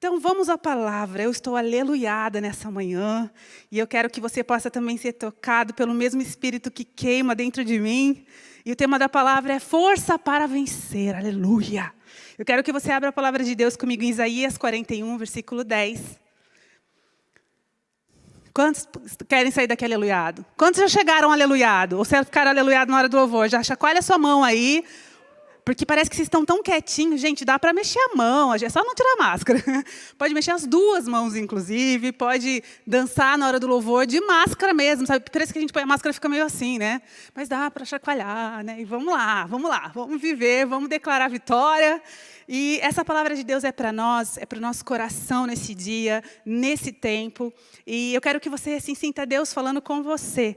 Então vamos à palavra. Eu estou aleluiada nessa manhã. E eu quero que você possa também ser tocado pelo mesmo Espírito que queima dentro de mim. E o tema da palavra é força para vencer. Aleluia. Eu quero que você abra a palavra de Deus comigo em Isaías 41, versículo 10. Quantos querem sair daqui aleluiado? Quantos já chegaram aleluiado? Ou se ficaram aleluiado na hora do louvor? Já chacoalha a sua mão aí. Porque parece que vocês estão tão quietinhos. Gente, dá para mexer a mão, é só não tirar a máscara. Pode mexer as duas mãos, inclusive. Pode dançar na hora do louvor de máscara mesmo. Sabe? Parece que a gente põe a máscara e fica meio assim, né? Mas dá para chacoalhar, né? E vamos lá. Vamos viver, vamos declarar vitória. E essa palavra de Deus é para nós, é para o nosso coração nesse dia, nesse tempo. E eu quero que você assim, sinta Deus falando com você.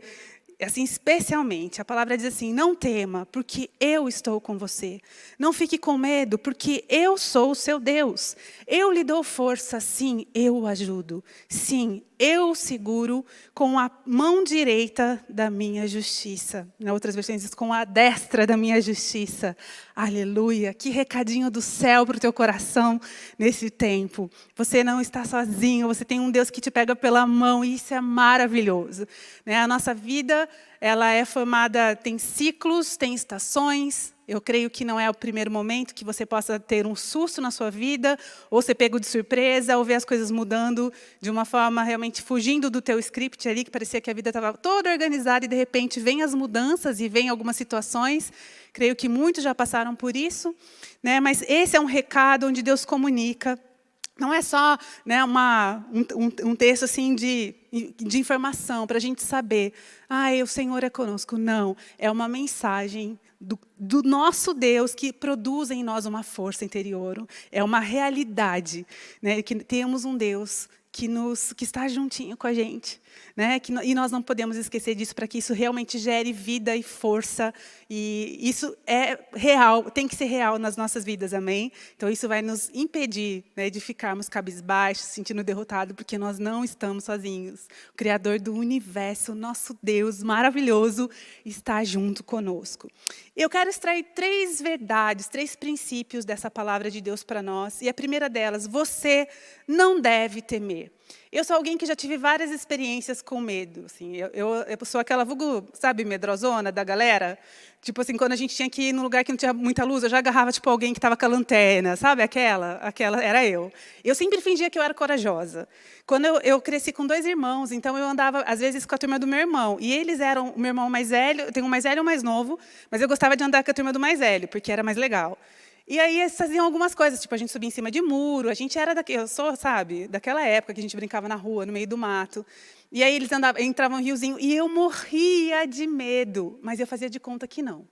Assim, especialmente, a palavra diz assim: não tema, porque eu estou com você. Não fique com medo, porque eu sou o seu Deus. Eu lhe dou força, sim, eu o ajudo. Sim, eu o seguro com a mão direita da minha justiça. Em outras versões diz com a destra da minha justiça. Aleluia, que recadinho do céu para o teu coração nesse tempo. Você não está sozinho, você tem um Deus que te pega pela mão e isso é maravilhoso. Né? A nossa vida, ela é formada, tem ciclos, tem estações. Eu creio que não é o primeiro momento que você possa ter um susto na sua vida, ou ser pego de surpresa, ou ver as coisas mudando de uma forma realmente fugindo do teu script ali, que parecia que a vida estava toda organizada e de repente vem as mudanças e vem algumas situações. Creio que muitos já passaram por isso, né? Mas esse é um recado onde Deus comunica. Não é só, né, um texto assim de informação para a gente saber, o Senhor é conosco. Não, é uma mensagem do nosso Deus que produz em nós uma força interior. É uma realidade, né, que temos um Deus que está juntinho com a gente. Né? E nós não podemos esquecer disso para que isso realmente gere vida e força. E isso é real, tem que ser real nas nossas vidas, amém? Então isso vai nos impedir, né, de ficarmos cabisbaixos, sentindo derrotados, porque nós não estamos sozinhos. O Criador do universo, nosso Deus maravilhoso, está junto conosco. Eu quero extrair 3 verdades, 3 princípios dessa palavra de Deus para nós. E a primeira delas: você não deve temer. Eu sou alguém que já tive várias experiências com medo. Assim, eu sou aquela vulgo, sabe, medrosona da galera. Tipo assim, quando a gente tinha que ir num lugar que não tinha muita luz, eu já agarrava tipo alguém que estava com a lanterna, sabe? Aquela era eu. Eu sempre fingia que eu era corajosa. Quando eu cresci com 2 irmãos, então eu andava às vezes com a turma do meu irmão. E eles eram o meu irmão mais velho, eu tenho um mais velho e um mais novo, mas eu gostava de andar com a turma do mais velho, porque era mais legal. E aí eles faziam algumas coisas, tipo a gente subia em cima de muro, a gente era eu sou, sabe, daquela época que a gente brincava na rua, no meio do mato. E aí eles entravam no riozinho e eu morria de medo, mas eu fazia de conta que não.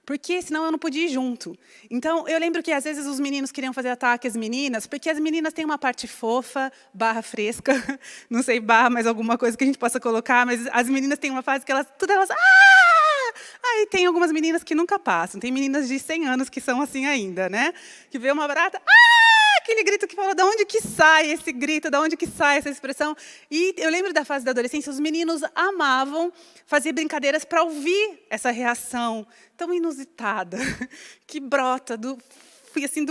Porque senão eu não podia ir junto. Então, eu lembro que às vezes os meninos queriam fazer ataque às meninas, porque as meninas têm uma parte fofa, barra fresca, não sei, barra mais alguma coisa que a gente possa colocar, mas as meninas têm uma fase que elas Aí tem algumas meninas que nunca passam. Tem meninas de 100 anos que são assim ainda, né? Que vê uma barata, aquele grito que fala, de onde que sai esse grito, de onde que sai essa expressão? E eu lembro da fase da adolescência, os meninos amavam fazer brincadeiras para ouvir essa reação tão inusitada, que brota do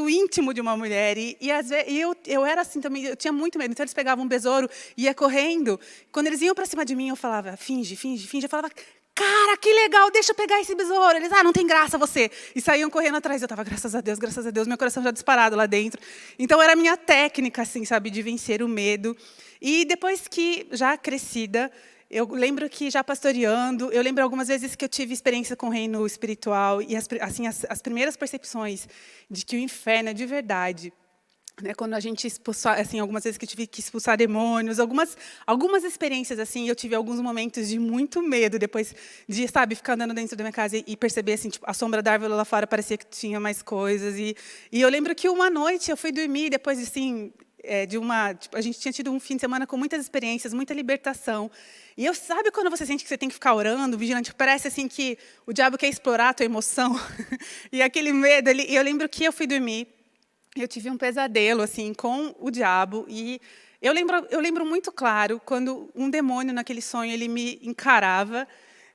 íntimo de uma mulher. E às vezes, eu era assim também, eu tinha muito medo. Então eles pegavam um besouro, ia correndo. Quando eles iam para cima de mim, eu falava, finge. Eu falava, cara, que legal, deixa eu pegar esse besouro. Eles, não tem graça você. E saíam correndo atrás. Eu estava, graças a Deus, meu coração já disparado lá dentro. Então, era a minha técnica, assim, sabe, de vencer o medo. E depois que, já crescida, eu lembro que já pastoreando, eu lembro algumas vezes que eu tive experiência com o reino espiritual. E, as primeiras percepções de que o inferno é de verdade. Né, quando a gente expulsar, assim, algumas vezes que eu tive que expulsar demônios, algumas experiências assim, eu tive alguns momentos de muito medo depois de, sabe, ficar andando dentro da minha casa e perceber assim, tipo, a sombra da árvore lá fora parecia que tinha mais coisas e eu lembro que uma noite eu fui dormir depois assim, a gente tinha tido um fim de semana com muitas experiências, muita libertação. E eu sabe quando você sente que você tem que ficar orando, vigilante, parece assim que o diabo quer explorar a tua emoção e aquele medo ali. E eu lembro que eu fui dormir. Eu tive um pesadelo assim com o diabo e eu lembro muito claro quando um demônio naquele sonho ele me encarava,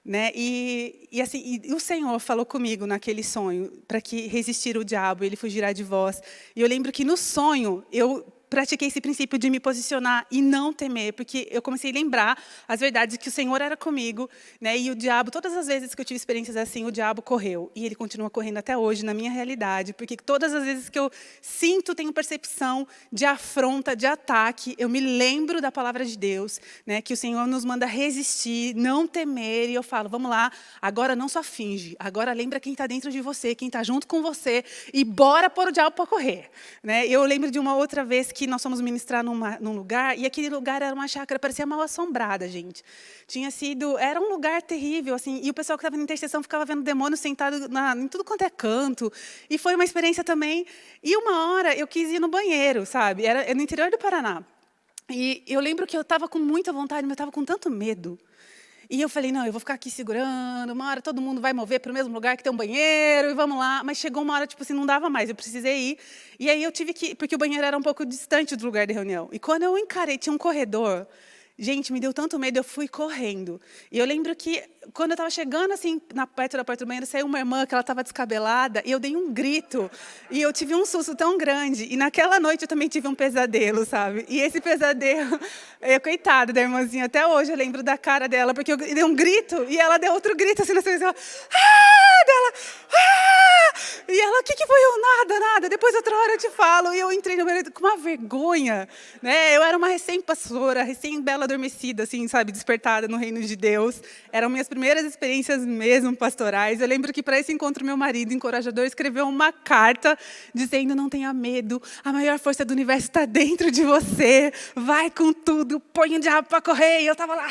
né? E o Senhor falou comigo naquele sonho para que resistir o diabo ele fugirá de vós. E eu lembro que no sonho eu pratiquei esse princípio de me posicionar e não temer, porque eu comecei a lembrar as verdades que o Senhor era comigo, né? E o diabo, todas as vezes que eu tive experiências assim, o diabo correu. E ele continua correndo até hoje, na minha realidade, porque todas as vezes que eu sinto, tenho percepção de afronta, de ataque, eu me lembro da palavra de Deus, né? Que o Senhor nos manda resistir, não temer, e eu falo, vamos lá, agora não só finge, agora lembra quem está dentro de você, quem está junto com você, e bora pôr o diabo para correr. Né? Eu lembro de uma outra vez que nós fomos ministrar num lugar, e aquele lugar era uma chácara, parecia mal assombrada, gente. Era um lugar terrível, assim, e o pessoal que estava na intercessão ficava vendo demônio sentado em tudo quanto é canto, e foi uma experiência também. E uma hora eu quis ir no banheiro, sabe? Era no interior do Paraná. E eu lembro que eu estava com muita vontade, mas eu estava com tanto medo. E eu falei, não, eu vou ficar aqui segurando, uma hora todo mundo vai mover para o mesmo lugar que tem um banheiro, e vamos lá. Mas chegou uma hora, tipo assim, não dava mais, eu precisei ir. E aí eu tive que ir, porque o banheiro era um pouco distante do lugar de reunião. E quando eu encarei, tinha um corredor. Gente, me deu tanto medo, eu fui correndo. E eu lembro que, quando eu estava chegando, assim, perto da porta do banheiro, saiu uma irmã que ela estava descabelada, e eu dei um grito. E eu tive um susto tão grande. E naquela noite eu também tive um pesadelo, sabe? E esse pesadelo, coitada da irmãzinha, até hoje eu lembro da cara dela, porque eu dei um grito, e ela deu outro grito, assim, na televisão. Dela, E ela, o que foi eu? Nada. Depois, outra hora eu te falo. E eu entrei no banheiro com uma vergonha, né? Eu era uma recém-pastora, recém-bela adormecida, assim, sabe? Despertada no reino de Deus. Eram minhas primeiras experiências mesmo pastorais. Eu lembro que, para esse encontro, meu marido, encorajador, escreveu uma carta dizendo, não tenha medo, a maior força do universo está dentro de você. Vai com tudo, põe o diabo para correr. E eu estava lá,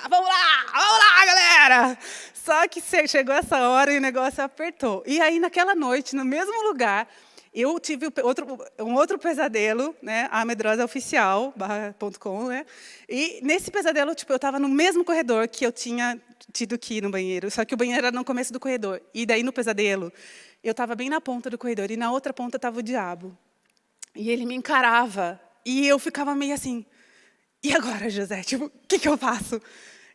vamos lá, galera! Só que chegou essa hora e o negócio apertou. E aí, naquela noite, no mesmo lugar, eu tive um outro pesadelo, né? A Medrosa Oficial, /.com, né? E nesse pesadelo, eu estava no mesmo corredor que eu tinha tido que ir no banheiro, só que o banheiro era no começo do corredor. E daí, no pesadelo, eu estava bem na ponta do corredor, e na outra ponta estava o diabo. E ele me encarava, e eu ficava meio assim, e agora, José? Tipo, o que eu faço?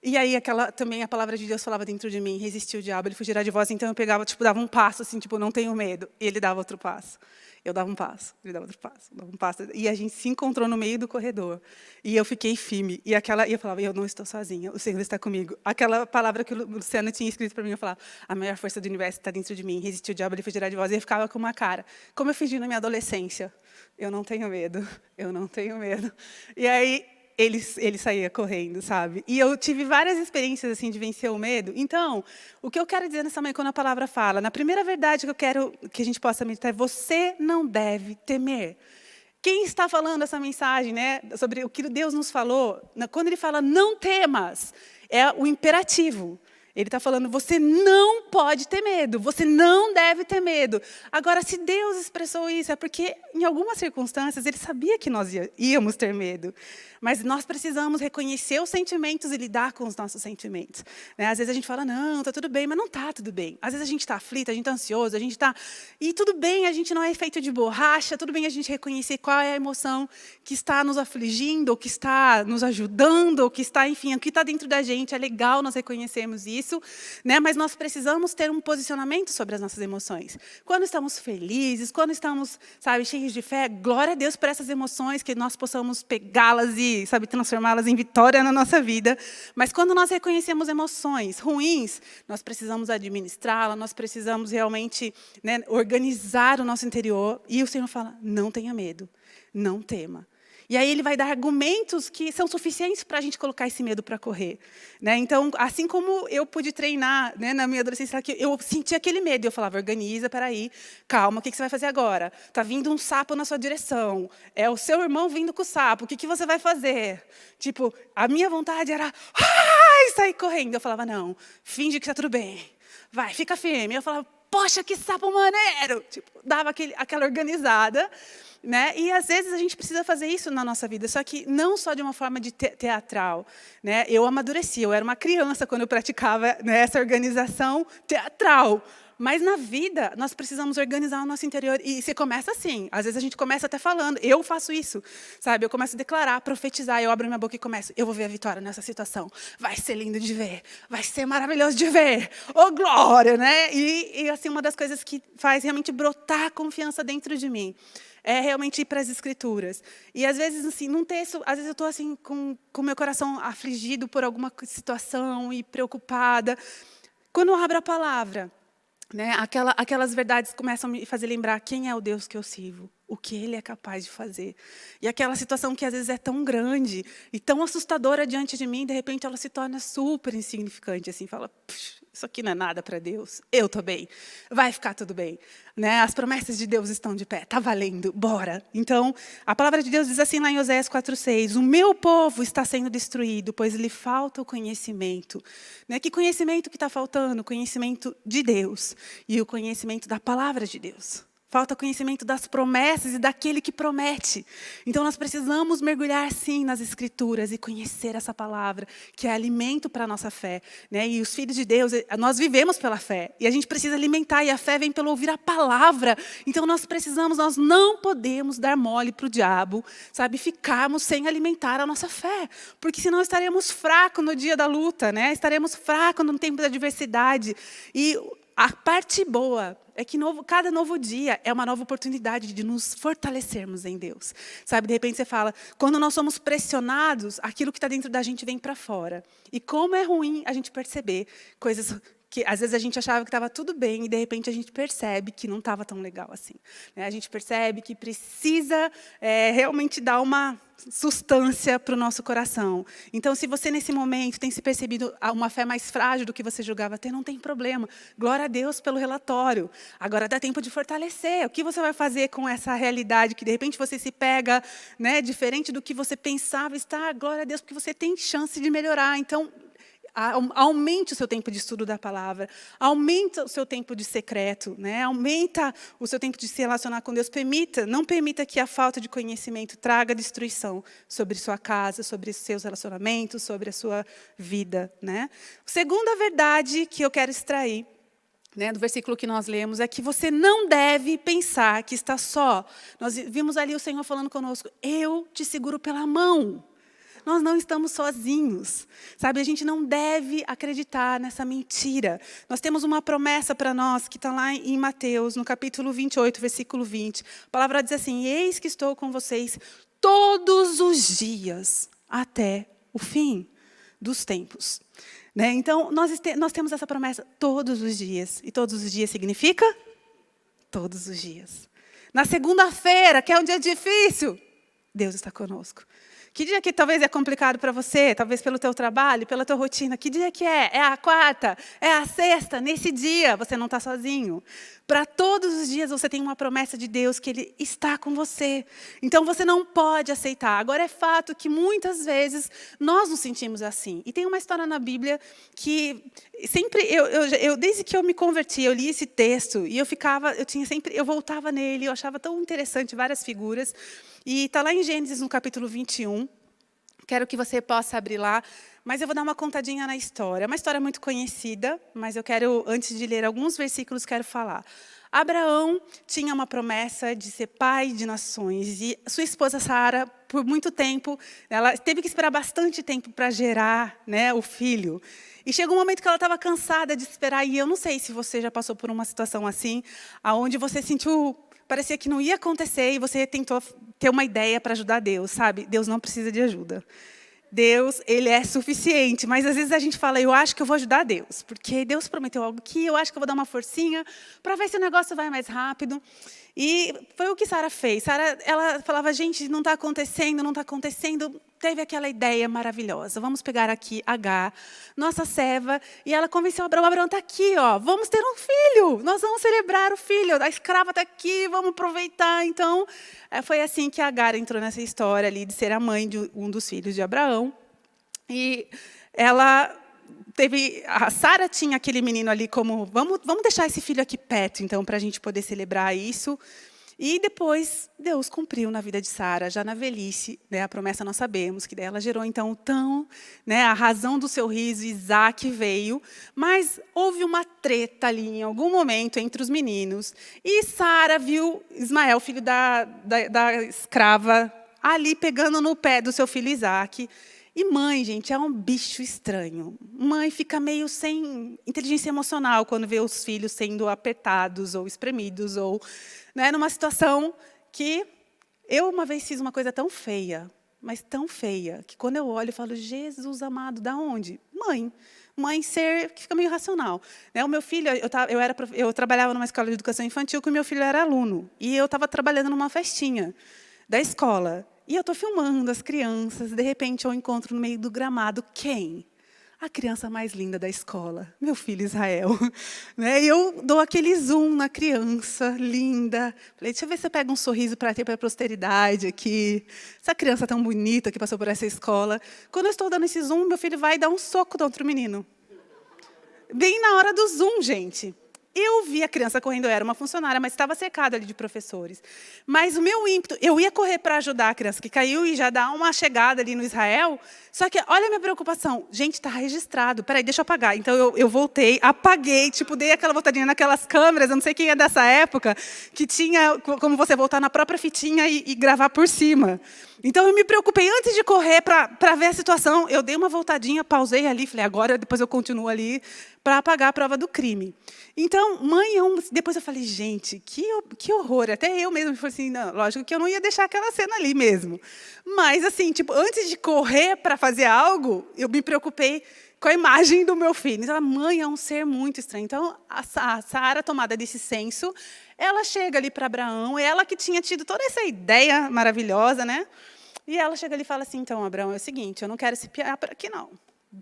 E aí, também a palavra de Deus falava dentro de mim, resistiu o diabo, ele fugirá de vós. Então, eu pegava, dava um passo, assim, não tenho medo. E ele dava outro passo. Eu dava um passo, ele dava outro passo, dava um passo. E a gente se encontrou no meio do corredor. E eu fiquei firme. E eu falava, eu não estou sozinha, o Senhor está comigo. Aquela palavra que o Luciano tinha escrito para mim, eu falava, a maior força do universo está dentro de mim, resistiu o diabo, ele fugirá de vós. E eu ficava com uma cara, como eu fingi na minha adolescência. Eu não tenho medo, eu não tenho medo. E aí, ele saía correndo, sabe? E eu tive várias experiências assim de vencer o medo. Então, o que eu quero dizer nessa manhã, quando a palavra fala, na primeira verdade que eu quero que a gente possa meditar é, você não deve temer. Quem está falando essa mensagem, né, sobre o que Deus nos falou, quando ele fala não temas, é o imperativo. Ele está falando, você não pode ter medo, você não deve ter medo. Agora, se Deus expressou isso, é porque, em algumas circunstâncias, Ele sabia que nós íamos ter medo. Mas nós precisamos reconhecer os sentimentos e lidar com os nossos sentimentos. Né? Às vezes a gente fala, não, está tudo bem, mas não está tudo bem. Às vezes a gente está aflito, a gente está ansioso, a gente está... E tudo bem, a gente não é feito de borracha, tudo bem a gente reconhecer qual é a emoção que está nos afligindo, ou que está nos ajudando, ou que está, enfim, o que está dentro da gente. É legal nós reconhecermos isso, né? Mas nós precisamos ter um posicionamento sobre as nossas emoções. Quando estamos felizes, quando estamos, sabe, cheios de fé, glória a Deus por essas emoções, que nós possamos pegá-las e, sabe, transformá-las em vitória na nossa vida. Mas quando nós reconhecemos emoções ruins, nós precisamos administrá-las, nós precisamos realmente, né, organizar o nosso interior. E o Senhor fala, não tenha medo, não tema. E aí ele vai dar argumentos que são suficientes para a gente colocar esse medo para correr. Né? Então, assim como eu pude treinar, né, na minha adolescência, eu sentia aquele medo. Eu falava, organiza, peraí, calma, o que você vai fazer agora? Está vindo um sapo na sua direção. É o seu irmão vindo com o sapo. O que você vai fazer? Tipo, a minha vontade era sair correndo. Eu falava, não, finge que está tudo bem. Vai, fica firme. Eu falava, poxa, que sapo maneiro! Tipo, dava aquela organizada. Né? E, às vezes, a gente precisa fazer isso na nossa vida, só que não só de uma forma de teatral. Né? Eu amadureci, eu era uma criança quando eu praticava, né, essa organização teatral. Mas, na vida, nós precisamos organizar o nosso interior. E você começa assim. Às vezes, a gente começa até falando. Eu faço isso. Sabe? Eu começo a declarar, profetizar. Eu abro minha boca e começo. Eu vou ver a vitória nessa situação. Vai ser lindo de ver. Vai ser maravilhoso de ver. Oh, glória! Né? E assim, uma das coisas que faz realmente brotar confiança dentro de mim é realmente ir para as Escrituras. E, às vezes, assim, num texto, às vezes eu estou assim, com o meu coração afligido por alguma situação e preocupada. Quando eu abro a palavra, né, aquelas verdades começam a me fazer lembrar quem é o Deus que eu sirvo, o que Ele é capaz de fazer. E aquela situação que às vezes é tão grande e tão assustadora diante de mim, de repente ela se torna super insignificante. Assim, fala, isso aqui não é nada para Deus, eu estou bem, vai ficar tudo bem. Né? As promessas de Deus estão de pé, está valendo, bora. Então, a palavra de Deus diz assim lá em Oséias 4,6, o meu povo está sendo destruído, pois lhe falta o conhecimento. Né? Que conhecimento que está faltando? O conhecimento de Deus e o conhecimento da palavra de Deus. Falta conhecimento das promessas e daquele que promete. Então, nós precisamos mergulhar, sim, nas Escrituras e conhecer essa palavra, que é alimento para a nossa fé. Né? E os filhos de Deus, nós vivemos pela fé. E a gente precisa alimentar, e a fé vem pelo ouvir a palavra. Então, nós não podemos dar mole para o diabo, sabe? Ficarmos sem alimentar a nossa fé. Porque senão estaremos fracos no dia da luta, né? Estaremos fracos no tempo da adversidade. E a parte boa é que cada novo dia é uma nova oportunidade de nos fortalecermos em Deus. Sabe, de repente você fala, quando nós somos pressionados, aquilo que está dentro da gente vem para fora. E como é ruim a gente perceber coisas que às vezes a gente achava que estava tudo bem e de repente a gente percebe que não estava tão legal assim. Né? A gente percebe que precisa realmente dar uma substância para o nosso coração. Então, se você nesse momento tem se percebido uma fé mais frágil do que você julgava ter, não tem problema. Glória a Deus pelo relatório. Agora dá tempo de fortalecer. O que você vai fazer com essa realidade que de repente você se pega, né, diferente do que você pensava estar? Glória a Deus, porque você tem chance de melhorar. Então, aumente o seu tempo de estudo da palavra, aumenta o seu tempo de secreto, né? Aumenta o seu tempo de se relacionar com Deus. Não permita que a falta de conhecimento traga destruição sobre sua casa, sobre seus relacionamentos, sobre a sua vida. Né? Segunda verdade que eu quero extrair, né, do versículo que nós lemos, é que você não deve pensar que está só. Nós vimos ali o Senhor falando conosco, eu te seguro pela mão. Nós não estamos sozinhos, sabe? A gente não deve acreditar nessa mentira. Nós temos uma promessa para nós, que está lá em Mateus, no capítulo 28, versículo 20. A palavra diz assim, eis que estou com vocês todos os dias, até o fim dos tempos. Né? Então, nós temos essa promessa todos os dias. E todos os dias significa? Todos os dias. Na segunda-feira, que é um dia difícil, Deus está conosco. Que dia que talvez é complicado para você, talvez pelo teu trabalho, pela tua rotina? Que dia que é? É a quarta? É a sexta? Nesse dia você não está sozinho. Para todos os dias você tem uma promessa de Deus que Ele está com você. Então você não pode aceitar. Agora é fato que muitas vezes nós nos sentimos assim. E tem uma história na Bíblia que sempre, desde que eu me converti, eu li esse texto e eu voltava nele, eu achava tão interessante várias figuras. E está lá em Gênesis, no capítulo 21. Quero que você possa abrir lá, mas eu vou dar uma contadinha na história. É uma história muito conhecida, mas eu quero, antes de ler alguns versículos, quero falar. Abraão tinha uma promessa de ser pai de nações. E sua esposa Sara, por muito tempo, ela teve que esperar bastante tempo para gerar, né, o filho. E chegou um momento que ela estava cansada de esperar. E eu não sei se você já passou por uma situação assim, onde você sentiu... Parecia que não ia acontecer e você tentou ter uma ideia para ajudar Deus, sabe? Deus não precisa de ajuda. Deus, Ele é suficiente. Mas, às vezes, a gente fala, eu acho que eu vou ajudar Deus. Porque Deus prometeu algo aqui, eu acho que eu vou dar uma forcinha para ver se o negócio vai mais rápido. E foi o que Sara fez. Sara, ela falava, gente, não está acontecendo, não está acontecendo. Teve aquela ideia maravilhosa. Vamos pegar aqui Agar, nossa serva, e ela convenceu Abraão. Abraão está aqui, ó, vamos ter um filho. Nós vamos celebrar o filho. A escrava está aqui, vamos aproveitar. Então, foi assim que Agar entrou nessa história ali de ser a mãe de um dos filhos de Abraão. E ela... A Sara tinha aquele menino ali como, vamos deixar esse filho aqui perto, então, para a gente poder celebrar isso. E depois, Deus cumpriu na vida de Sara, já na velhice, né, a promessa nós sabemos, que daí ela gerou, então, né, a razão do seu riso, Isaac veio, mas houve uma treta ali, em algum momento, entre os meninos, e Sara viu Ismael, filho da escrava, ali pegando no pé do seu filho Isaac. E mãe, gente, é um bicho estranho. Mãe fica meio sem inteligência emocional quando vê os filhos sendo apertados ou espremidos, ou, né, numa situação que eu uma vez fiz uma coisa tão feia, mas tão feia, que quando eu olho, eu falo, Jesus amado, da onde? Mãe, ser que fica meio irracional. Né? O meu filho, eu trabalhava numa escola de educação infantil, que o meu filho era aluno. E eu estava trabalhando numa festinha da escola. E eu estou filmando as crianças, de repente eu encontro no meio do gramado quem? A criança mais linda da escola, meu filho Israel. Né? E eu dou aquele zoom na criança, linda. Falei, deixa eu ver se eu pego um sorriso para ter para a posteridade aqui. Essa criança tão bonita que passou por essa escola. Quando eu estou dando esse zoom, meu filho vai dar um soco no outro menino. Bem na hora do zoom, gente. Eu vi a criança correndo, eu era uma funcionária, mas estava cercada ali de professores. Mas o meu ímpeto, eu ia correr para ajudar a criança que caiu e já dar uma chegada ali no Israel. Só que, olha a minha preocupação. Gente, está registrado. Peraí, deixa eu apagar. Então, eu voltei, apaguei, tipo, dei aquela voltadinha naquelas câmeras, eu não sei quem é dessa época, que tinha como você voltar na própria fitinha e gravar por cima. Então, eu me preocupei antes de correr para ver a situação. Eu dei uma voltadinha, pausei ali, falei, agora depois eu continuo ali para apagar a prova do crime. Então, depois eu falei, gente, que horror. Até eu mesmo falei assim, não, lógico que eu não ia deixar aquela cena ali mesmo. Mas, assim, tipo, antes de correr para fazer algo, eu me preocupei com a imagem do meu filho. Então, a mãe é um ser muito estranho. Então, a Sara, tomada desse senso, ela chega ali para Abraão, ela que tinha tido toda essa ideia maravilhosa, né? E ela chega ali e fala assim, então, Abraão, é o seguinte, eu não quero esse piá por aqui, não.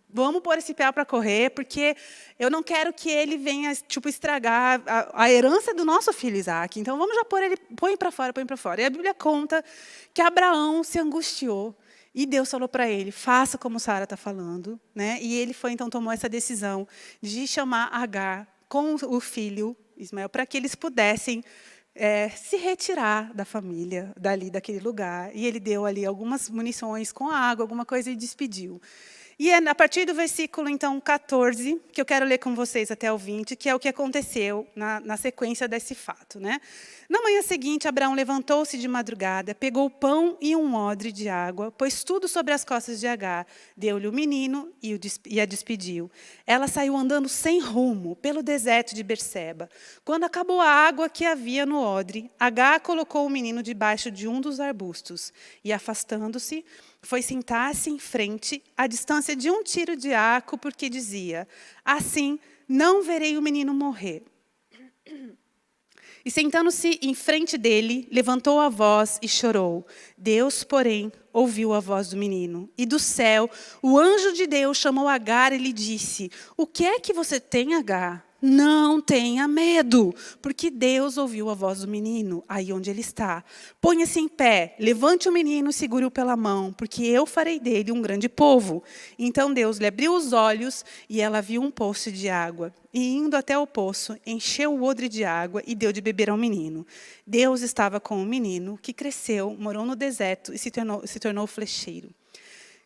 Vamos pôr esse piá para correr, porque eu não quero que ele venha tipo, estragar a herança do nosso filho Isaac. Então, vamos já pôr ele, põe para fora, põe para fora. E a Bíblia conta que Abraão se angustiou. E Deus falou para ele, faça como Sara está falando. Né? E ele então tomou essa decisão de chamar Agar com o filho Ismael, para que eles pudessem se retirar da família, daquele lugar. E ele deu ali algumas munições com água, alguma coisa, e despediu. E é a partir do versículo, então, 14, que eu quero ler com vocês até o 20, que é o que aconteceu na sequência desse fato. Né? Na manhã seguinte, Abraão levantou-se de madrugada, pegou pão e um odre de água, pôs tudo sobre as costas de Agar, deu-lhe o menino e a despediu. Ela saiu andando sem rumo, pelo deserto de Berseba. Quando acabou a água que havia no odre, Agar colocou o menino debaixo de um dos arbustos e, afastando-se, foi sentar-se em frente, à distância de um tiro de arco, porque dizia, assim, não verei o menino morrer. E sentando-se em frente dele, levantou a voz e chorou. Deus, porém, ouviu a voz do menino. E do céu, o anjo de Deus chamou Agar e lhe disse, o que é que você tem, Agar? Não tenha medo, porque Deus ouviu a voz do menino, aí onde ele está. Ponha-se em pé, levante o menino e segure-o pela mão, porque eu farei dele um grande povo. Então Deus lhe abriu os olhos e ela viu um poço de água. E indo até o poço, encheu o odre de água e deu de beber ao menino. Deus estava com o menino, que cresceu, morou no deserto e se tornou flecheiro.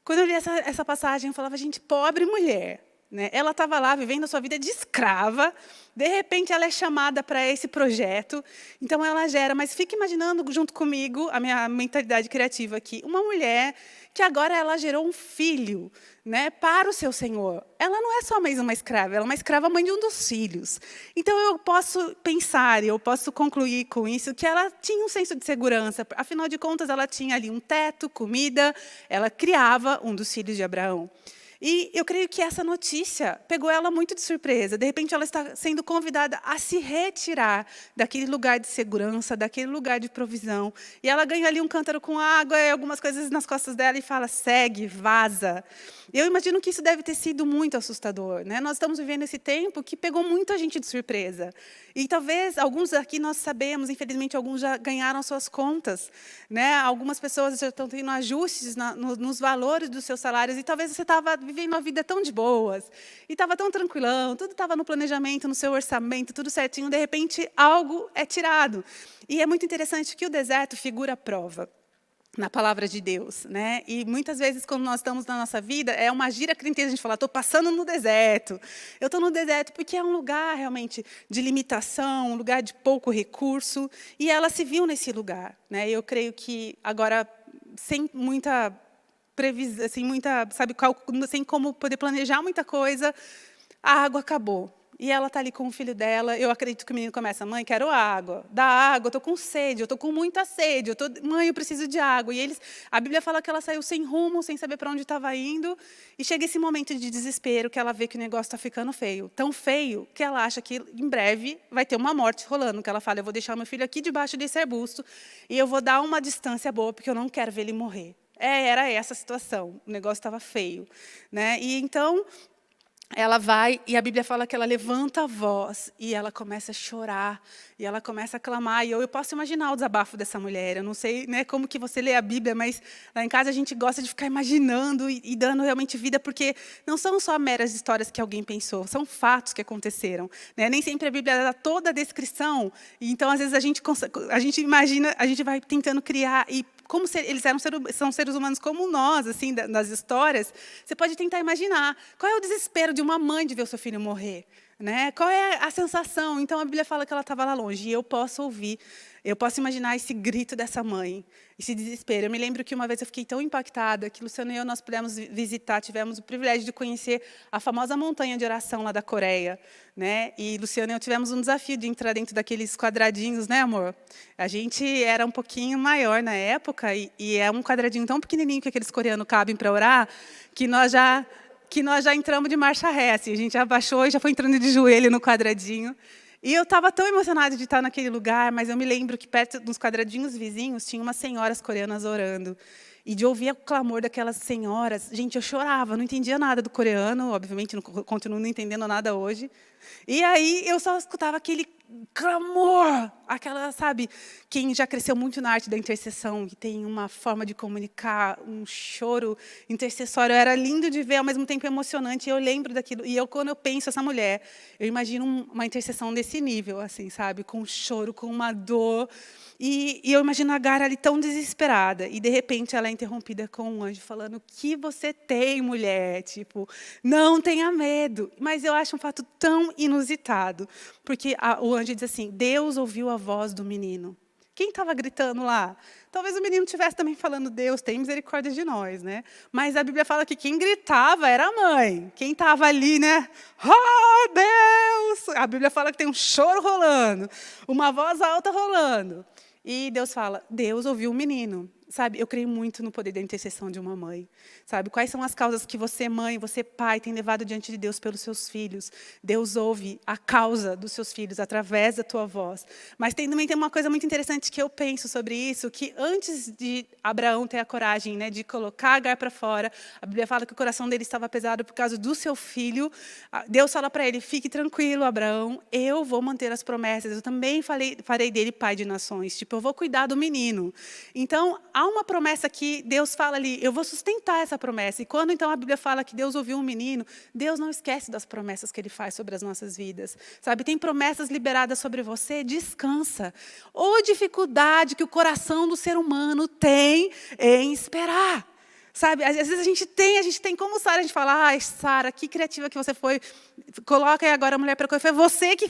Quando eu li essa passagem, eu falava, gente, pobre mulher. Né? Ela estava lá vivendo a sua vida de escrava, de repente ela é chamada para esse projeto, então ela gera, mas fica imaginando junto comigo, a minha mentalidade criativa aqui, uma mulher que agora ela gerou um filho, né, para o seu Senhor. Ela não é só mais uma escrava, ela é uma escrava mãe de um dos filhos. Então eu posso pensar, eu posso concluir com isso, que ela tinha um senso de segurança, afinal de contas ela tinha ali um teto, comida, ela criava um dos filhos de Abraão. E eu creio que essa notícia pegou ela muito de surpresa. De repente, ela está sendo convidada a se retirar daquele lugar de segurança, daquele lugar de provisão. E ela ganha ali um cântaro com água e algumas coisas nas costas dela e fala, segue, vaza. Eu imagino que isso deve ter sido muito assustador. Né? Nós estamos vivendo esse tempo que pegou muita gente de surpresa. E talvez, alguns aqui nós sabemos, infelizmente, alguns já ganharam suas contas. Né? Algumas pessoas já estão tendo ajustes nos valores dos seus salários. E talvez você estava vivendo uma vida tão de boas, e estava tão tranquilão, tudo estava no planejamento, no seu orçamento, tudo certinho, de repente, algo é tirado. E é muito interessante que o deserto figura a prova na palavra de Deus. Né? E muitas vezes, quando nós estamos na nossa vida, é uma gira crenteira, a gente fala, estou passando no deserto. Eu estou no deserto porque é um lugar, realmente, de limitação, um lugar de pouco recurso, e ela se viu nesse lugar. Né? Eu creio que, agora, sem muita assim, sem como poder planejar muita coisa, a água acabou. E ela está ali com o filho dela. Eu acredito que o menino começa: mãe, quero água. Dá água, eu estou com sede, eu estou com muita sede. Mãe, eu preciso de água. E a Bíblia fala que ela saiu sem rumo, sem saber para onde estava indo. E chega esse momento de desespero que ela vê que o negócio está ficando feio. Tão feio que ela acha que em breve vai ter uma morte rolando. Que ela fala: eu vou deixar meu filho aqui debaixo desse arbusto e eu vou dar uma distância boa, porque eu não quero ver ele morrer. Era essa a situação. O negócio estava feio, né? E então ela vai, e a Bíblia fala que ela levanta a voz, e ela começa a chorar, e ela começa a clamar, e eu posso imaginar o desabafo dessa mulher. Eu não sei, né, como que você lê a Bíblia, mas lá em casa a gente gosta de ficar imaginando e dando realmente vida, porque não são só meras histórias que alguém pensou, são fatos que aconteceram, né? Nem sempre a Bíblia dá toda a descrição, e então às vezes a gente imagina, a gente vai tentando criar, e como eles são seres humanos como nós, assim, das histórias, você pode tentar imaginar qual é o desespero de uma mãe de ver o seu filho morrer, né? Qual é a sensação? Então a Bíblia fala que ela estava lá longe, e eu posso ouvir, eu posso imaginar esse grito dessa mãe, esse desespero. Eu me lembro que uma vez eu fiquei tão impactada que Luciano e eu, nós pudemos visitar, tivemos o privilégio de conhecer a famosa montanha de oração lá da Coreia, né? E Luciano e eu tivemos um desafio de entrar dentro daqueles quadradinhos, né, amor? A gente era um pouquinho maior na época, e é um quadradinho tão pequenininho que aqueles coreanos cabem para orar, que nós já entramos de marcha ré, assim, a gente já abaixou e já foi entrando de joelho no quadradinho. E eu estava tão emocionada de estar naquele lugar, mas eu me lembro que perto dos quadradinhos vizinhos tinha umas senhoras coreanas orando. E de ouvir o clamor daquelas senhoras, gente, eu chorava, não entendia nada do coreano, obviamente, continuo não entendendo nada hoje. E aí eu só escutava aquele clamor, aquela, sabe, quem já cresceu muito na arte da intercessão, que tem uma forma de comunicar, um choro intercessório, era lindo de ver, ao mesmo tempo emocionante, e eu lembro daquilo, e quando eu penso essa mulher, eu imagino uma intercessão desse nível, assim, sabe, com um choro, com uma dor, e eu imagino a Agar ali tão desesperada, e de repente ela é interrompida com um anjo falando: o que você tem, mulher? Tipo, não tenha medo. Mas eu acho um fato tão inusitado, porque o anjo diz assim: Deus ouviu a voz do menino. Quem estava gritando lá? Talvez o menino estivesse também falando: Deus, tem misericórdia de nós, né? Mas a Bíblia fala que quem gritava era a mãe. Quem estava ali, né? Oh, Deus! A Bíblia fala que tem um choro rolando, uma voz alta rolando. E Deus fala: Deus ouviu o menino. Sabe, eu creio muito no poder da intercessão de uma mãe. Sabe, quais são as causas que você, mãe, você, pai, tem levado diante de Deus pelos seus filhos? Deus ouve a causa dos seus filhos através da tua voz. Mas também tem uma coisa muito interessante que eu penso sobre isso, que antes de Abraão ter a coragem, né, de colocar Agar para fora, a Bíblia fala que o coração dele estava pesado por causa do seu filho. Deus fala para ele: fique tranquilo, Abraão, eu vou manter as promessas, eu também farei dele pai de nações. Tipo, eu vou cuidar do menino. Então, há uma promessa que Deus fala ali: eu vou sustentar essa promessa. E quando então a Bíblia fala que Deus ouviu um menino, Deus não esquece das promessas que Ele faz sobre as nossas vidas. Sabe, tem promessas liberadas sobre você, descansa. Ou dificuldade que o coração do ser humano tem em esperar. Sabe, às vezes a gente tem como Sara, a gente fala: ai, Sara, que criativa que você foi, coloca aí agora a mulher para coisa. Foi você que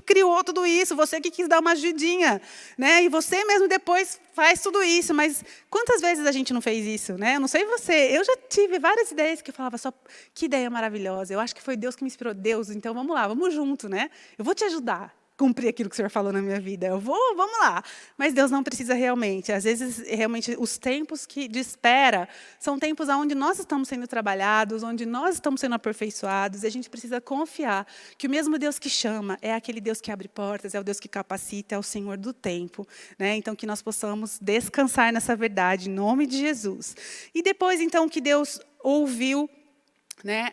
criou tudo isso, você que quis dar uma ajudinha, né? E você mesmo depois faz tudo isso. Mas quantas vezes a gente não fez isso, né? Eu não sei você, eu já tive várias ideias que eu falava só: que ideia maravilhosa, eu acho que foi Deus que me inspirou. Deus, então vamos lá, vamos junto, né? Eu vou te ajudar cumprir aquilo que o Senhor falou na minha vida. Vamos lá. Mas Deus não precisa realmente. Às vezes, realmente, os tempos de espera são tempos onde nós estamos sendo trabalhados, onde nós estamos sendo aperfeiçoados, e a gente precisa confiar que o mesmo Deus que chama é aquele Deus que abre portas, é o Deus que capacita, é o Senhor do tempo, né? Então, que nós possamos descansar nessa verdade, em nome de Jesus. E depois, então, que Deus ouviu, né?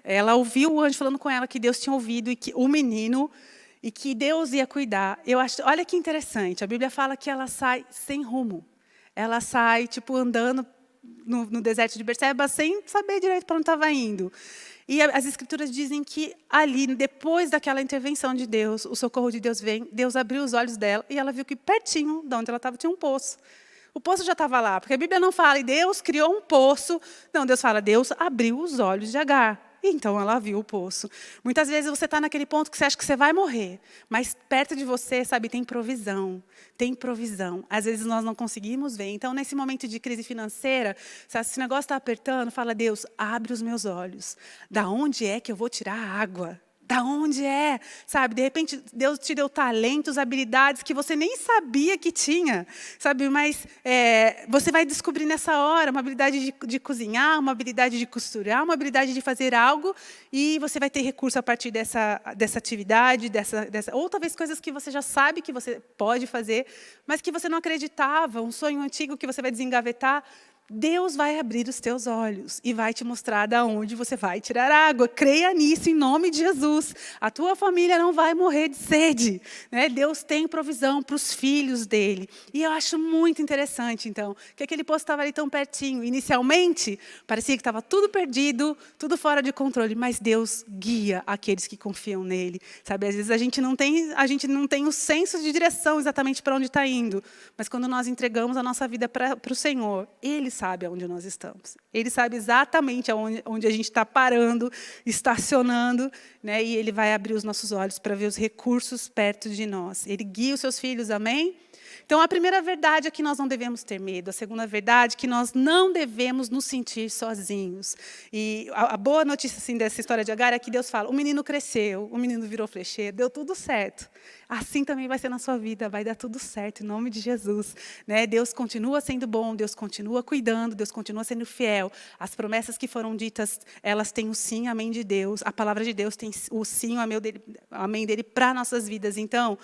Ela ouviu o anjo falando com ela que Deus tinha ouvido e que o menino, e que Deus ia cuidar. Olha que interessante, a Bíblia fala que ela sai sem rumo. Ela sai, tipo, andando no deserto de Berseba, sem saber direito para onde estava indo. E as Escrituras dizem que ali, depois daquela intervenção de Deus, o socorro de Deus vem, Deus abriu os olhos dela, e ela viu que pertinho de onde ela estava tinha um poço. O poço já estava lá, porque a Bíblia não fala: e Deus criou um poço. Não, Deus fala: Deus abriu os olhos de Agar. E então ela viu o poço. Muitas vezes você está naquele ponto que você acha que você vai morrer, mas perto de você, sabe, tem provisão. Tem provisão. Às vezes nós não conseguimos ver. Então, nesse momento de crise financeira, se esse negócio está apertando, fala: Deus, abre os meus olhos. Da onde é que eu vou tirar a água? Da onde é? Sabe, de repente, Deus te deu talentos, habilidades que você nem sabia que tinha. Sabe, mas você vai descobrir nessa hora uma habilidade de cozinhar, uma habilidade de costurar, uma habilidade de fazer algo, e você vai ter recurso a partir dessa atividade, ou talvez coisas que você já sabe que você pode fazer, mas que você não acreditava, um sonho antigo que você vai desengavetar. Deus vai abrir os teus olhos e vai te mostrar de onde você vai tirar água. Creia nisso em nome de Jesus. A tua família não vai morrer de sede, né? Deus tem provisão para os filhos dele. E eu acho muito interessante, então, que aquele poço estava ali tão pertinho. Inicialmente, parecia que estava tudo perdido, tudo fora de controle, mas Deus guia aqueles que confiam nele. Sabe, às vezes a gente não tem o senso de direção exatamente para onde está indo, mas quando nós entregamos a nossa vida para o Senhor, Ele sabe aonde nós estamos. Ele sabe exatamente onde a gente está parando, estacionando, né? E Ele vai abrir os nossos olhos para ver os recursos perto de nós. Ele guia os seus filhos, amém? Então, a primeira verdade é que nós não devemos ter medo. A segunda verdade é que nós não devemos nos sentir sozinhos. E a boa notícia assim, dessa história de Agar é que Deus fala, o menino cresceu, o menino virou flecheiro, deu tudo certo. Assim também vai ser na sua vida, vai dar tudo certo, em nome de Jesus. Né? Deus continua sendo bom, Deus continua cuidando, Deus continua sendo fiel. As promessas que foram ditas, elas têm o sim, amém de Deus. A palavra de Deus tem o sim, o amém dele para nossas vidas. Então,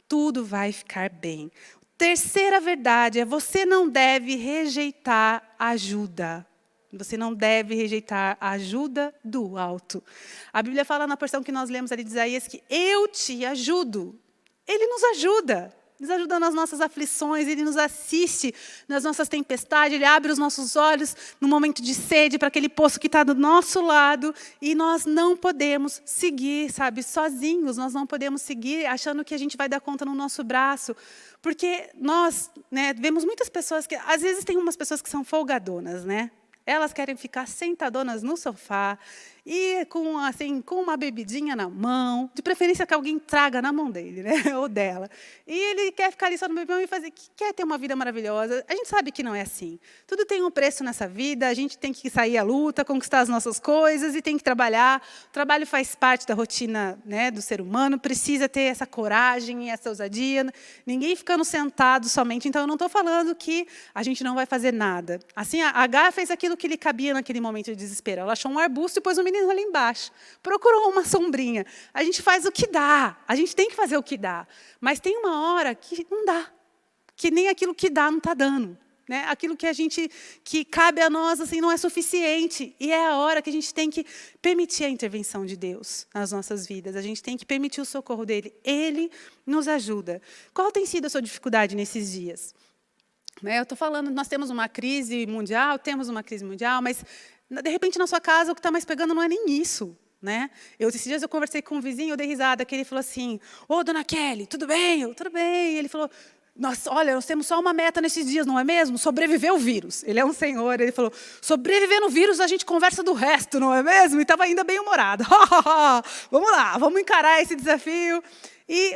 tudo vai ficar bem. Terceira verdade é: você não deve rejeitar ajuda. Você não deve rejeitar a ajuda do alto. A Bíblia fala na porção que nós lemos ali de Isaías que eu te ajudo. Ele nos ajuda. Nos ajuda nas nossas aflições, Ele nos assiste nas nossas tempestades, Ele abre os nossos olhos no momento de sede para aquele poço que está do nosso lado, e nós não podemos seguir, sabe, sozinhos, nós não podemos seguir achando que a gente vai dar conta no nosso braço, porque nós, né, vemos muitas pessoas que, às vezes tem umas pessoas que são folgadonas, né? Elas querem ficar sentadonas no sofá e com uma bebidinha na mão, de preferência que alguém traga na mão dele, né? Ou dela. E ele quer ficar ali só no bebidão e quer ter uma vida maravilhosa. A gente sabe que não é assim. Tudo tem um preço nessa vida, a gente tem que sair à luta, conquistar as nossas coisas e tem que trabalhar. O trabalho faz parte da rotina, né, do ser humano, precisa ter essa coragem e essa ousadia. Ninguém ficando sentado somente. Então, eu não estou falando que a gente não vai fazer nada. Assim, a Agar fez aquilo que lhe cabia naquele momento de desespero. Ela achou um arbusto e pôs o menino ali embaixo. Procurou uma sombrinha. A gente faz o que dá. A gente tem que fazer o que dá. Mas tem uma hora que não dá. Que nem aquilo que dá não está dando. Né? Aquilo que cabe a nós assim, não é suficiente. E é a hora que a gente tem que permitir a intervenção de Deus nas nossas vidas. A gente tem que permitir o socorro dele. Ele nos ajuda. Qual tem sido a sua dificuldade nesses dias? Eu estou falando, nós temos uma crise mundial, mas, de repente, na sua casa, o que está mais pegando não é nem isso. Né? Esses dias eu conversei com um vizinho, eu dei risada, que ele falou assim, ô, dona Kelly, tudo bem? Eu, tudo bem. E ele falou, nossa, olha, nós temos só uma meta nesses dias, não é mesmo? Sobreviver ao vírus. Ele é um senhor, ele falou, sobreviver no vírus, a gente conversa do resto, não é mesmo? E estava ainda bem humorado. Vamos lá, vamos encarar esse desafio.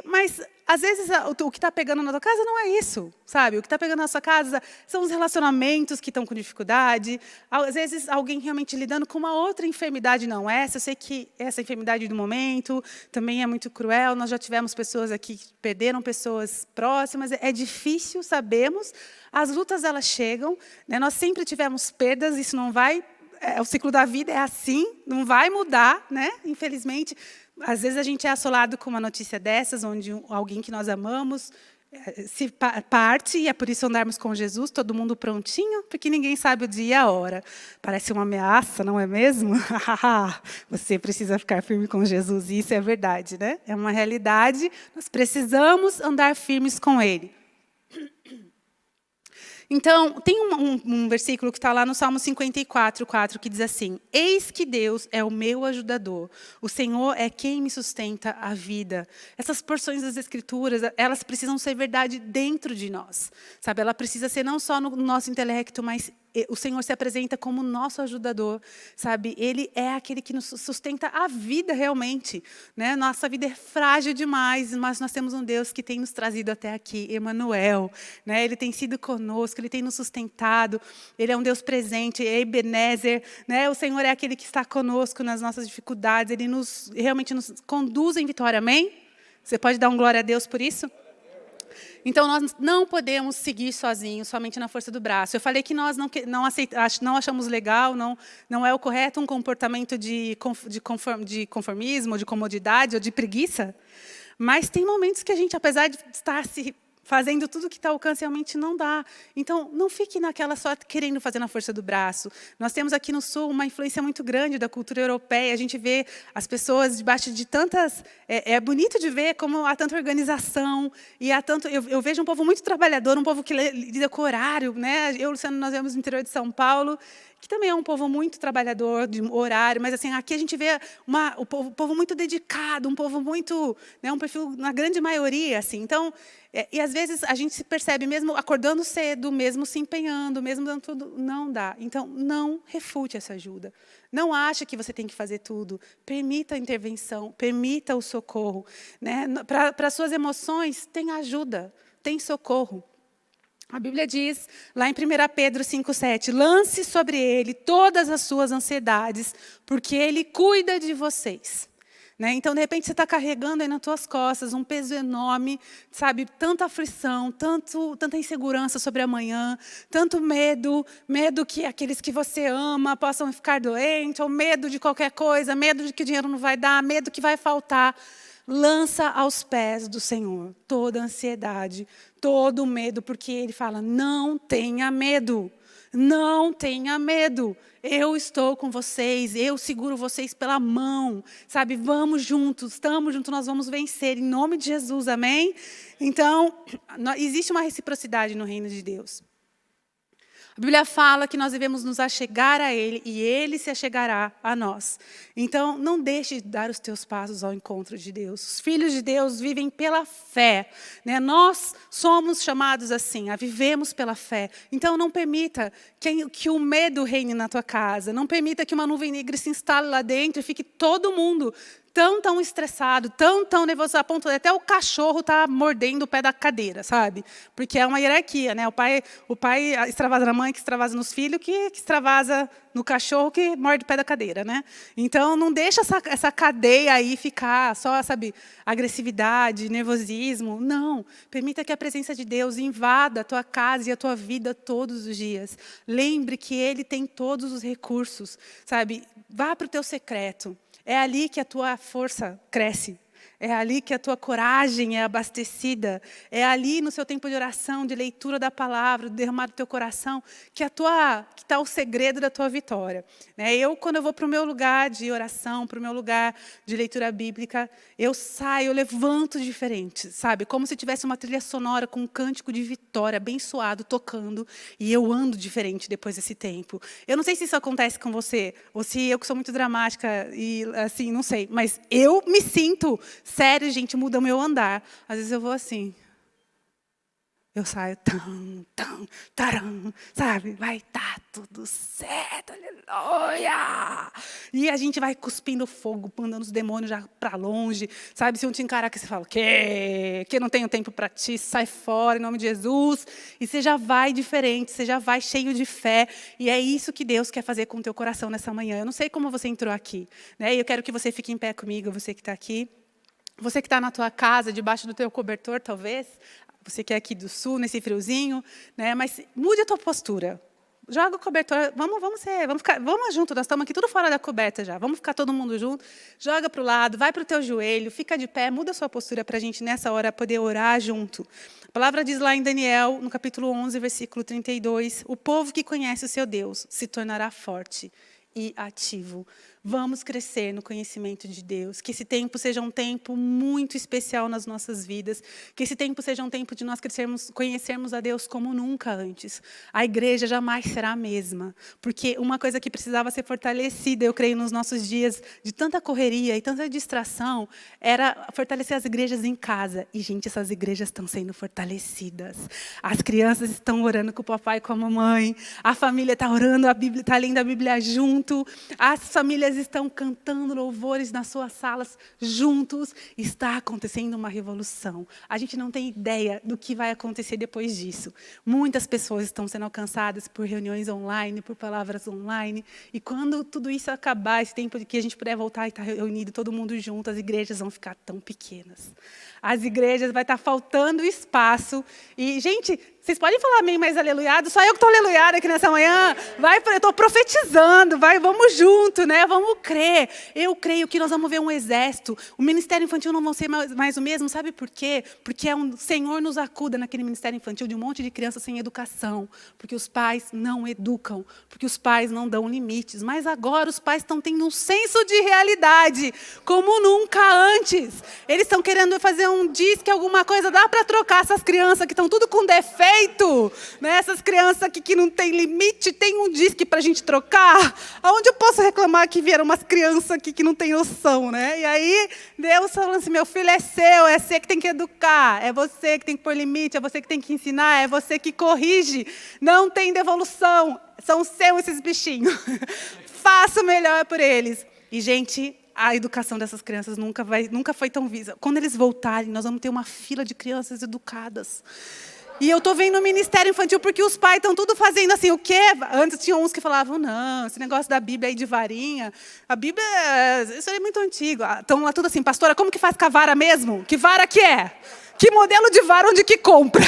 Mas, às vezes, o que está pegando na tua casa não é isso, sabe? O que está pegando na sua casa são os relacionamentos que estão com dificuldade. Às vezes, alguém realmente lidando com uma outra enfermidade, não essa. Eu sei que essa enfermidade do momento também é muito cruel. Nós já tivemos pessoas aqui que perderam pessoas próximas. É difícil, sabemos. As lutas, elas chegam. Né? Nós sempre tivemos perdas, isso não vai... o ciclo da vida é assim, não vai mudar, né? Infelizmente. Às vezes a gente é assolado com uma notícia dessas, onde alguém que nós amamos se parte, e é por isso andarmos com Jesus, todo mundo prontinho, porque ninguém sabe o dia e a hora. Parece uma ameaça, não é mesmo? Você precisa ficar firme com Jesus, e isso é verdade, né? É uma realidade, nós precisamos andar firmes com Ele. Então, tem um versículo que está lá no Salmo 54:4, que diz assim, eis que Deus é o meu ajudador, o Senhor é quem me sustenta a vida. Essas porções das Escrituras, elas precisam ser verdade dentro de nós. Sabe? Ela precisa ser não só no nosso intelecto, mas o Senhor se apresenta como nosso ajudador, sabe? Ele é aquele que nos sustenta a vida realmente, né? Nossa vida é frágil demais, mas nós temos um Deus que tem nos trazido até aqui, Emanuel, né? Ele tem sido conosco, Ele tem nos sustentado, Ele é um Deus presente, é Ebenezer, né? O Senhor é aquele que está conosco nas nossas dificuldades, Ele realmente nos conduz em vitória, amém? Você pode dar um glória a Deus por isso? Então, nós não podemos seguir sozinhos, somente na força do braço. Eu falei que nós não achamos legal, não é o correto um comportamento de conformismo, de comodidade ou de preguiça. Mas tem momentos que a gente, apesar de estar se fazendo tudo que está ao alcance, realmente não dá. Então, não fique naquela só querendo fazer na força do braço. Nós temos aqui no Sul uma influência muito grande da cultura europeia. A gente vê as pessoas debaixo de tantas... É bonito de ver como há tanta organização. E há tanto, eu vejo um povo muito trabalhador, um povo que lida com horário. Né? Eu e o Luciano, nós vemos no interior de São Paulo, que também é um povo muito trabalhador, de horário, mas assim, aqui a gente vê o povo muito dedicado, um povo muito, né, um perfil, na grande maioria. Assim. Então, e às vezes a gente se percebe, mesmo acordando cedo, mesmo se empenhando, mesmo dando tudo, não dá. Então, não refute essa ajuda. Não ache que você tem que fazer tudo. Permita a intervenção, permita o socorro. Né? Para as suas emoções, tem ajuda, tem socorro. A Bíblia diz, lá em 1 Pedro 5,7, lance sobre ele todas as suas ansiedades, porque ele cuida de vocês. Né? Então, de repente, você está carregando aí nas tuas costas um peso enorme, sabe? Tanta aflição, tanta insegurança sobre amanhã, tanto medo que aqueles que você ama possam ficar doentes, ou medo de qualquer coisa, medo de que o dinheiro não vai dar, medo que vai faltar. Lança aos pés do Senhor toda a ansiedade, todo o medo, porque Ele fala, não tenha medo, não tenha medo. Eu estou com vocês, eu seguro vocês pela mão, sabe? Vamos juntos, estamos juntos, nós vamos vencer, em nome de Jesus, amém? Então, existe uma reciprocidade no reino de Deus. A Bíblia fala que nós devemos nos achegar a Ele e Ele se achegará a nós. Então, não deixe de dar os teus passos ao encontro de Deus. Os filhos de Deus vivem pela fé. Né? Nós somos chamados assim, a vivemos pela fé. Então, não permita que o medo reine na tua casa. Não permita que uma nuvem negra se instale lá dentro e fique todo mundo tão estressado, tão nervoso, a ponto de até o cachorro tá mordendo o pé da cadeira, sabe? Porque é uma hierarquia, né? O pai extravasa na mãe, que extravasa nos filhos, que extravasa no cachorro, que morde o pé da cadeira, né? Então, não deixa essa cadeia aí ficar só, sabe, agressividade, nervosismo. Não. Permita que a presença de Deus invada a tua casa e a tua vida todos os dias. Lembre que Ele tem todos os recursos, sabe? Vá para o teu secreto. É ali que a tua força cresce. É ali que a tua coragem é abastecida. É ali no seu tempo de oração, de leitura da palavra, derramar do teu coração, que está o segredo da tua vitória. Quando eu vou para o meu lugar de oração, para o meu lugar de leitura bíblica, eu saio, eu levanto diferente, sabe? Como se tivesse uma trilha sonora com um cântico de vitória, abençoado, tocando, e eu ando diferente depois desse tempo. Eu não sei se isso acontece com você, ou se eu que sou muito dramática, e assim, não sei, mas eu me sinto... Sério, gente, muda o meu andar. Às vezes eu vou assim. Eu saio, taram, sabe? Vai dar tudo certo, aleluia! E a gente vai cuspindo fogo, mandando os demônios já para longe. Sabe, se um te encarar aqui, você fala, que não tenho tempo para ti, sai fora, em nome de Jesus. E você já vai diferente, você já vai cheio de fé. E é isso que Deus quer fazer com o teu coração nessa manhã. Eu não sei como você entrou aqui. Né? E eu quero que você fique em pé comigo, você que está aqui. Você que está na tua casa, debaixo do teu cobertor, talvez. Você que é aqui do sul, nesse friozinho. Né? Mas mude a tua postura. Joga o cobertor. Vamos junto, nós estamos aqui tudo fora da coberta já. Vamos ficar todo mundo junto. Joga para o lado, vai para o teu joelho, fica de pé, muda a sua postura para a gente, nessa hora, poder orar junto. A palavra diz lá em Daniel, no capítulo 11, versículo 32, o povo que conhece o seu Deus se tornará forte e ativo. Vamos crescer no conhecimento de Deus. Que esse tempo seja um tempo muito especial nas nossas vidas. Que esse tempo seja um tempo de nós conhecermos a Deus como nunca antes. A igreja jamais será a mesma. Porque uma coisa que precisava ser fortalecida, eu creio, nos nossos dias de tanta correria e tanta distração, era fortalecer as igrejas em casa. E, gente, essas igrejas estão sendo fortalecidas. As crianças estão orando com o papai e com a mamãe. A família está orando, a Bíblia está lendo a Bíblia junto. As famílias estão cantando louvores nas suas salas juntos. Está acontecendo uma revolução. A gente não tem ideia do que vai acontecer depois disso. Muitas pessoas estão sendo alcançadas por reuniões online, por palavras online. E quando tudo isso acabar, esse tempo de que a gente puder voltar e estar reunido todo mundo junto, as igrejas vão ficar tão pequenas. As igrejas vai estar faltando espaço. E, gente, vocês podem falar amém mais aleluiado? Só eu que estou aleluiado aqui nessa manhã. Eu estou profetizando, vamos junto, né? Vamos crer. Eu creio que nós vamos ver um exército. O ministério infantil não vai ser mais o mesmo, sabe por quê? Porque o Senhor nos acuda naquele ministério infantil de um monte de crianças sem educação. Porque os pais não educam, porque os pais não dão limites. Mas agora os pais estão tendo um senso de realidade, como nunca antes. Eles estão querendo fazer um disque, alguma coisa, dá para trocar essas crianças que estão tudo com defeito. Né? Essas crianças aqui que não tem limite, tem um disque para a gente trocar. Aonde eu posso reclamar que vieram umas crianças aqui que não tem noção, né? E aí, Deus falando assim, meu filho é seu, é você que tem que educar, é você que tem que pôr limite, é você que tem que ensinar, é você que corrige. Não tem devolução, são seus esses bichinhos. Faça o melhor por eles. E, gente, a educação dessas crianças nunca foi tão vista. Quando eles voltarem, nós vamos ter uma fila de crianças educadas. E eu estou vendo o ministério infantil porque os pais estão tudo fazendo assim, o quê? Antes tinham uns que falavam, não, esse negócio da Bíblia aí de varinha, a Bíblia, isso aí é muito antigo. Estão lá tudo assim, pastora, como que faz com a vara mesmo? Que vara que é? Que modelo de vara, onde que compra?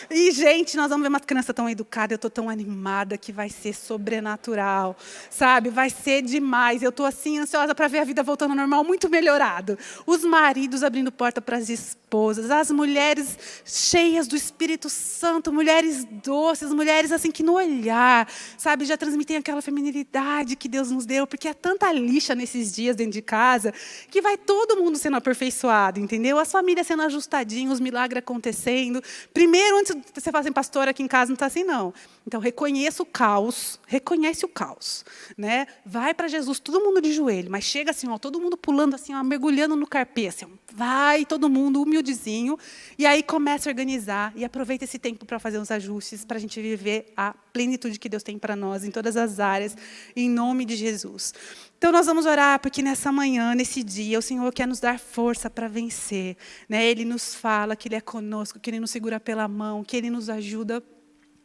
E, gente, nós vamos ver umas crianças tão educadas, eu estou tão animada que vai ser sobrenatural, sabe? Vai ser demais. Eu estou assim, ansiosa para ver a vida voltando ao normal, muito melhorado. Os maridos abrindo porta para as esposas, as mulheres cheias do Espírito Santo, mulheres doces, mulheres assim que no olhar, sabe? Já transmitem aquela feminilidade que Deus nos deu, porque é tanta lixa nesses dias dentro de casa, que vai todo mundo sendo aperfeiçoado, entendeu? As famílias sendo ajustadas, os milagres acontecendo. Primeiro, antes de você falar assim, pastor, aqui em casa não está assim, não. Então, reconheça o caos, reconhece o caos. Né? Vai para Jesus, todo mundo de joelho, mas chega assim, ó, todo mundo pulando assim, ó, mergulhando no carpê, assim, ó, vai todo mundo humildezinho, e aí começa a organizar, e aproveita esse tempo para fazer uns ajustes, para a gente viver a plenitude que Deus tem para nós, em todas as áreas, em nome de Jesus. Então, nós vamos orar, porque nessa manhã, nesse dia, o Senhor quer nos dar força para vencer. Né? Ele nos fala que Ele é conosco, que Ele nos segura pela mão, que Ele nos ajuda.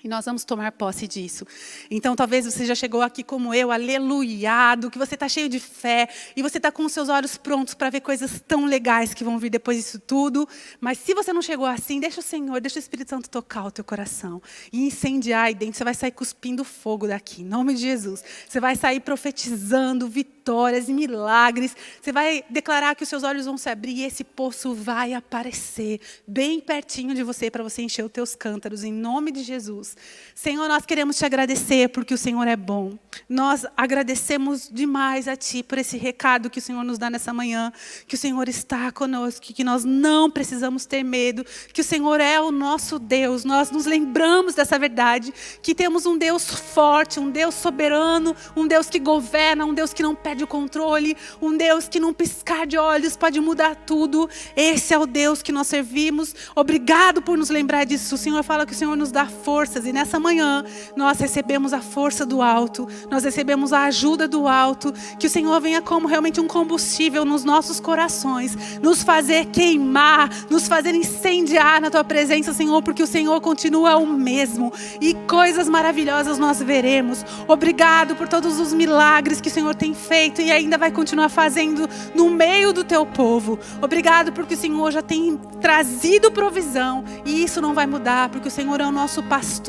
E nós vamos tomar posse disso. Então, talvez você já chegou aqui como eu, aleluiado, que você está cheio de fé, e você está com os seus olhos prontos para ver coisas tão legais que vão vir depois disso tudo. Mas se você não chegou assim, deixa o Senhor, deixa o Espírito Santo tocar o teu coração. E incendiar aí dentro, você vai sair cuspindo fogo daqui, em nome de Jesus. Você vai sair profetizando vitórias e milagres. Você vai declarar que os seus olhos vão se abrir e esse poço vai aparecer bem pertinho de você, para você encher os teus cântaros, em nome de Jesus. Senhor, nós queremos te agradecer porque o Senhor é bom. Nós agradecemos demais a Ti por esse recado que o Senhor nos dá nessa manhã, que o Senhor está conosco, que nós não precisamos ter medo, que o Senhor é o nosso Deus. Nós nos lembramos dessa verdade, que temos um Deus forte, um Deus soberano, um Deus que governa, um Deus que não perde o controle, um Deus que num piscar de olhos pode mudar tudo. Esse é o Deus que nós servimos. Obrigado por nos lembrar disso. O Senhor fala que o Senhor nos dá forças, e nessa manhã nós recebemos a força do alto, nós recebemos a ajuda do alto, que o Senhor venha como realmente um combustível nos nossos corações, nos fazer queimar, nos fazer incendiar na Tua presença, Senhor, porque o Senhor continua o mesmo, e coisas maravilhosas nós veremos. Obrigado por todos os milagres que o Senhor tem feito e ainda vai continuar fazendo no meio do Teu povo. Obrigado porque o Senhor já tem trazido provisão, e isso não vai mudar, porque o Senhor é o nosso pastor,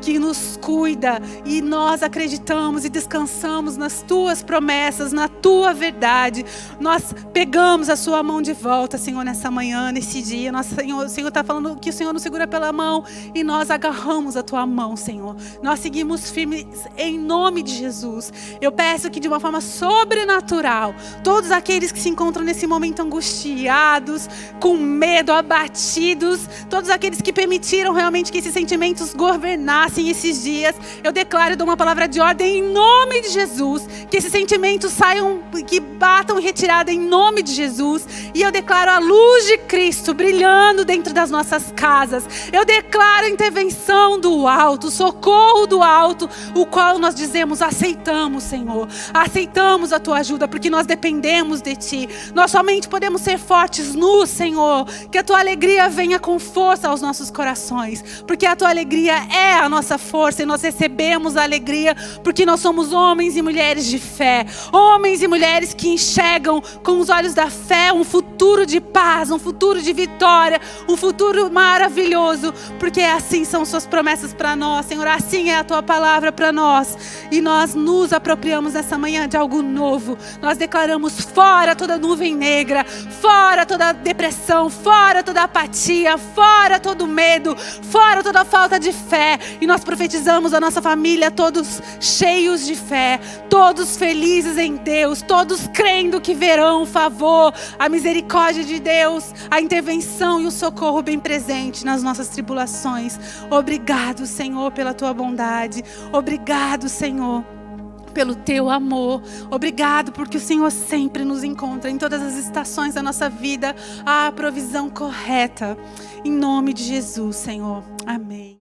que nos cuida, e nós acreditamos e descansamos nas Tuas promessas, na Tua verdade. Nós pegamos a Sua mão de volta, Senhor, nessa manhã, nesse dia. O Senhor está falando que o Senhor nos segura pela mão, e nós agarramos a Tua mão, Senhor. Nós seguimos firmes em nome de Jesus. Eu peço que de uma forma sobrenatural sobrenatural. Todos aqueles que se encontram nesse momento angustiados, com medo, abatidos, todos aqueles que permitiram realmente que esses sentimentos governassem esses dias, eu declaro e dou uma palavra de ordem em nome de Jesus, que esses sentimentos saiam, que batam em retirada em nome de Jesus, e eu declaro a luz de Cristo brilhando dentro das nossas casas. Eu declaro a intervenção do alto, o socorro do alto, o qual nós dizemos: aceitamos, Senhor, aceitamos a tua ajuda, porque nós dependemos de ti. Nós somente podemos ser fortes no Senhor. Que a tua alegria venha com força aos nossos corações, porque a tua alegria é a nossa força, e nós recebemos a alegria porque nós somos homens e mulheres de fé, homens e mulheres que enxergam com os olhos da fé um futuro de paz, um futuro de vitória, um futuro maravilhoso, porque assim são suas promessas para nós, Senhor, assim é a tua palavra para nós, e nós nos apropriamos nessa manhã de algo novo. Nós declaramos fora toda nuvem negra, fora toda depressão, fora toda apatia, fora todo medo, fora toda falta de fé, e nós profetizamos a nossa família todos cheios de fé, todos felizes em Deus, todos crendo que verão o favor, a misericórdia de Deus, a intervenção e o socorro bem presente nas nossas tribulações. Obrigado, Senhor, pela tua bondade. Obrigado, Senhor, pelo teu amor. Obrigado porque o Senhor sempre nos encontra em todas as estações da nossa vida a provisão correta. Em nome de Jesus, Senhor. Amém.